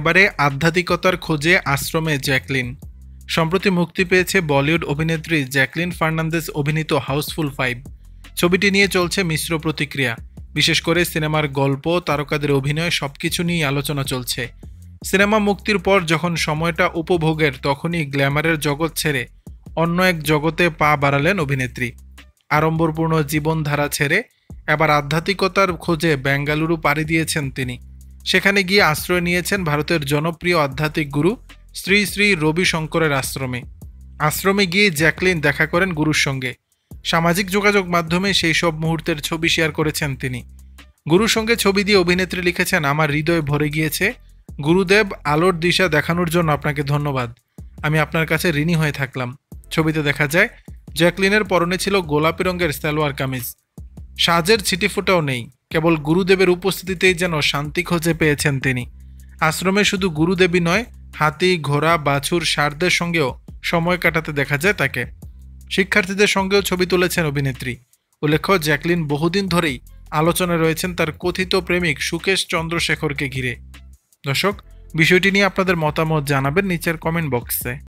এবারে আধ্যাত্মিকতার খোঁজে আশ্রমে জ্যাকলিন। সম্প্রতি মুক্তি পেয়েছে বলিউড অভিনেত্রী জ্যাকলিন ফার্নান্দেজ অভিনীত হাউসফুল 5। ছবিটি নিয়ে চলছে মিশ্র প্রতিক্রিয়া। বিশেষ করে সিনেমার গল্প, তারকাদের অভিনয় সবকিছু নিয়ে আলোচনা চলছে। সিনেমা মুক্তির পর যখন সময়টা উপভোগের, তখনই গ্ল্যামারের জগৎ ছেড়ে অন্য এক জগতে পা বাড়ালেন অভিনেত্রী। আড়ম্বরপূর্ণ জীবনধারা ছেড়ে এবার আধ্যাত্মিকতার খোঁজে বেঙ্গালুরু পাড়ি দিয়েছেন তিনি। সেখানে গিয়ে আশ্রয় নিয়েছেন ভারতের জনপ্রিয় আধ্যাত্মিক গুরু শ্রী শ্রী রবি শঙ্করের আশ্রমে। আশ্রমে গিয়ে জ্যাকলিন দেখা করেন গুরুর সঙ্গে। সামাজিক যোগাযোগ মাধ্যমে সেই সব মুহূর্তের ছবি শেয়ার করেছেন তিনি। গুরুর সঙ্গে ছবি দিয়ে অভিনেত্রী লিখেছেন, আমার হৃদয় ভরে গিয়েছে। গুরুদেব, আলোর দিশা দেখানোর জন্য আপনাকে ধন্যবাদ। আমি আপনার কাছে ঋণী হয়ে থাকলাম। ছবিতে দেখা যায় জ্যাকলিনের পরনে ছিল গোলাপি রঙের সালোয়ার কামিজ। সাজের ছিটিফোঁটাও নেই, কেবল গুরুদেবের উপস্থিতিতেই যেন শান্তি খুঁজে পেয়েছেন তিনি। আশ্রমে শুধু গুরুদেবী নয়, হাতি, ঘোড়া, বাছুর, ষাঁড়দের সঙ্গেও সময় কাটাতে দেখা যায় তাকে। শিক্ষার্থীদের সঙ্গেও ছবি তুলেছেন অভিনেত্রী। উল্লেখ্য, জ্যাকলিন বহুদিন ধরেই আলোচনায় রয়েছেন তার কথিত প্রেমিক সুকেশ চন্দ্রশেখরকে ঘিরে। দর্শক, বিষয়টি নিয়ে আপনাদের মতামত জানাবেন নিচের কমেন্ট বক্সে।